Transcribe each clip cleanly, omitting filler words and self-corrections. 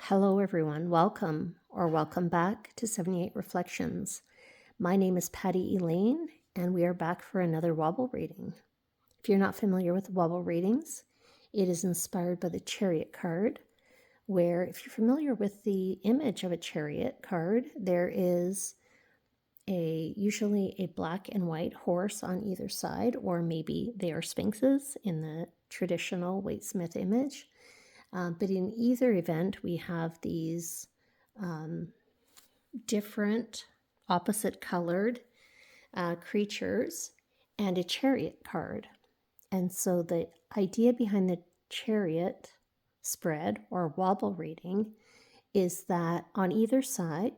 Hello, everyone. Welcome or welcome back to 78 Reflections. My name is Patty Elaine, and we are back for another Wobble Reading. If you're not familiar with Wobble Readings, it is inspired by the Chariot card, where if you're familiar with the image of a Chariot card, there is usually a black and white horse on either side, or maybe they are Sphinxes in the traditional Waite-Smith image. But in either event, we have these different opposite colored creatures and a chariot card. And so the idea behind the chariot spread or wobble reading is that on either side,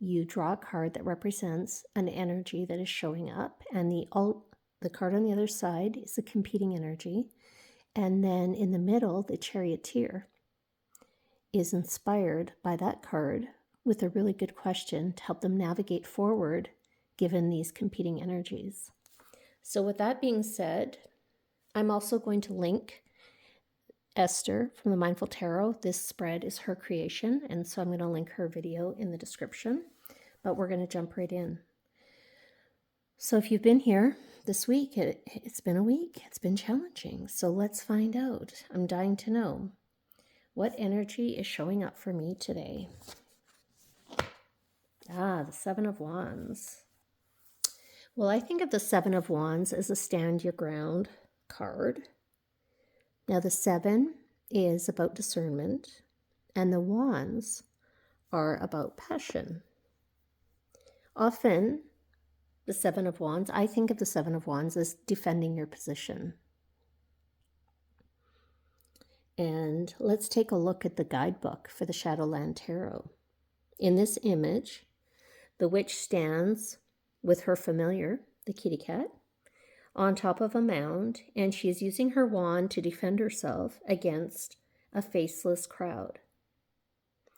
you draw a card that represents an energy that is showing up, and the card on the other side is the competing energy. And then in the middle, the Charioteer is inspired by that card with a really good question to help them navigate forward given these competing energies. So with that being said, I'm also going to link Esther from the Mindful Tarot. This spread is her creation, and so I'm going to link her video in the description, but we're going to jump right in. So if you've been here this week, it's been a week, it's been challenging. So let's find out. I'm dying to know what energy is showing up for me today. The Seven of Wands. Well, I think of the Seven of Wands as a stand your ground card. Now the seven is about discernment, and the wands are about passion. Often, the Seven of Wands, I think of the Seven of Wands as defending your position. And let's take a look at the guidebook for the Shadowland Tarot. In this image, the witch stands with her familiar, the kitty cat, on top of a mound, and she is using her wand to defend herself against a faceless crowd.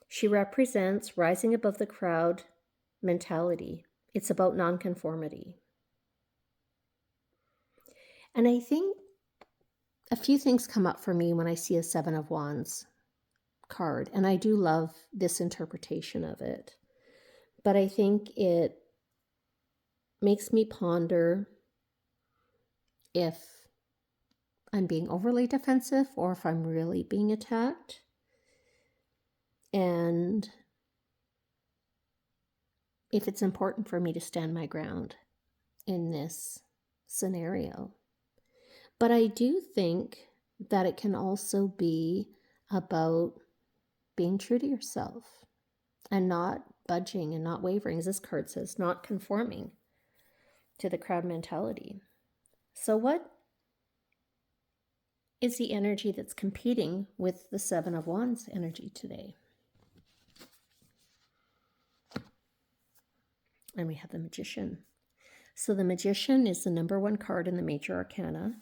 She represents rising above the crowd mentality. It's about nonconformity. And I think a few things come up for me when I see a Seven of Wands card, and I do love this interpretation of it. But I think it makes me ponder if I'm being overly defensive or if I'm really being attacked. And if it's important for me to stand my ground in this scenario. But I do think that it can also be about being true to yourself and not budging and not wavering, as this card says, not conforming to the crowd mentality. So what is the energy that's competing with the Seven of Wands energy today? And we have the Magician. So the Magician is the number one card in the Major Arcana.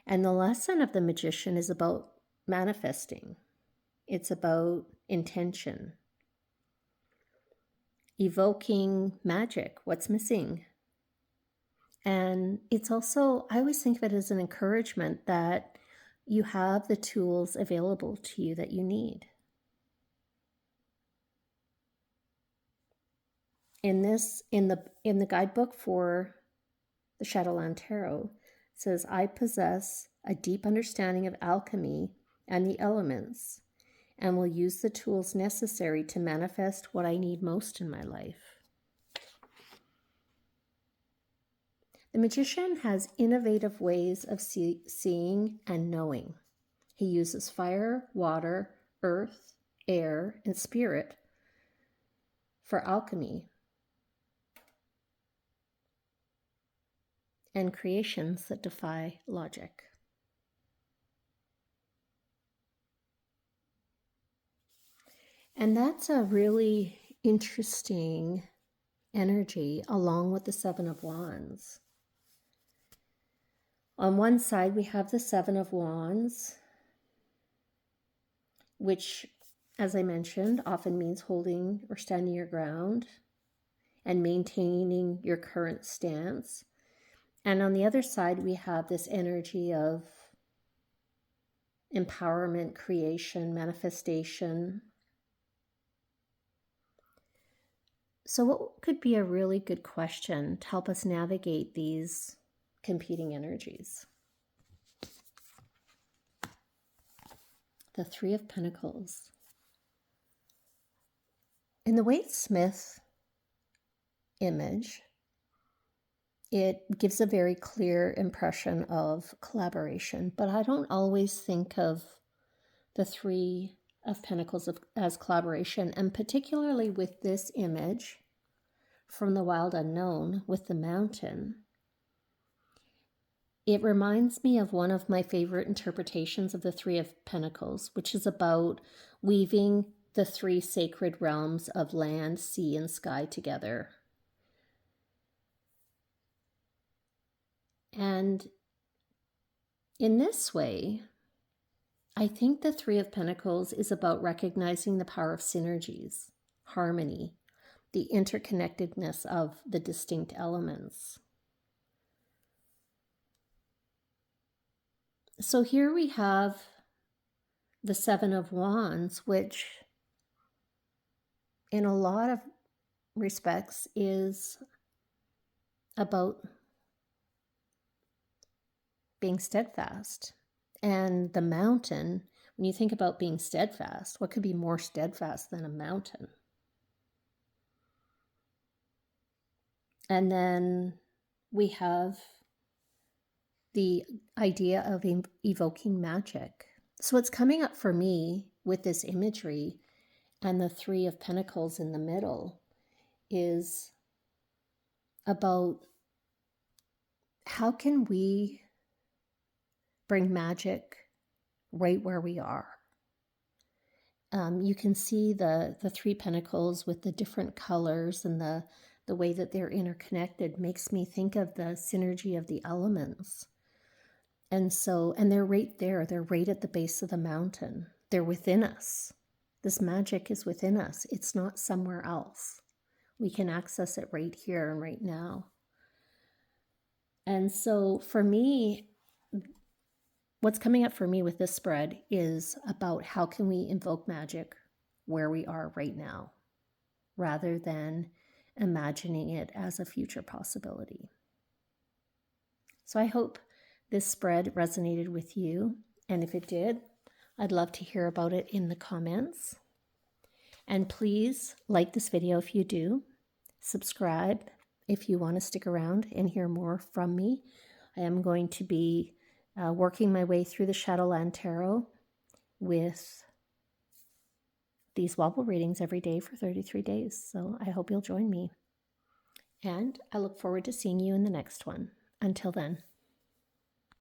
And the lesson of the Magician is about manifesting. It's about intention. Evoking magic, what's missing. And it's also, I always think of it as an encouragement that you have the tools available to you that you need. In the guidebook for the Shadowland Tarot, it says, I possess a deep understanding of alchemy and the elements, and will use the tools necessary to manifest what I need most in my life. The Magician has innovative ways of seeing and knowing. He uses fire, water, earth, air, and spirit for alchemy and creations that defy logic. And that's a really interesting energy along with the Seven of Wands. On one side, we have the Seven of Wands, which, as I mentioned, often means holding or standing your ground and maintaining your current stance. And on the other side, we have this energy of empowerment, creation, manifestation. So what could be a really good question to help us navigate these competing energies? The Three of Pentacles. In the Waite Smith image, it gives a very clear impression of collaboration, but I don't always think of the Three of Pentacles as collaboration, and particularly with this image from the Wild Unknown with the mountain. It reminds me of one of my favorite interpretations of the Three of Pentacles, which is about weaving the three sacred realms of land, sea, and sky together. And in this way, I think the Three of Pentacles is about recognizing the power of synergies, harmony, the interconnectedness of the distinct elements. So here we have the Seven of Wands, which in a lot of respects is about being steadfast. And the mountain, when you think about being steadfast, what could be more steadfast than a mountain? And then we have the idea of evoking magic. So what's coming up for me with this imagery and the Three of Pentacles in the middle is about how can we bring magic right where we are. You can see the Three Pentacles with the different colors and the way that they're interconnected makes me think of the synergy of the elements. And they're right there. They're right at the base of the mountain. They're within us. This magic is within us. It's not somewhere else. We can access it right here and right now. And so for me, what's coming up for me with this spread is about how can we invoke magic where we are right now, rather than imagining it as a future possibility. So I hope this spread resonated with you, and if it did, I'd love to hear about it in the comments. And please like this video if you do. Subscribe if you want to stick around and hear more from me. I am going to be working my way through the Shadowland Tarot with these Wobble readings every day for 33 days. So I hope you'll join me. And I look forward to seeing you in the next one. Until then.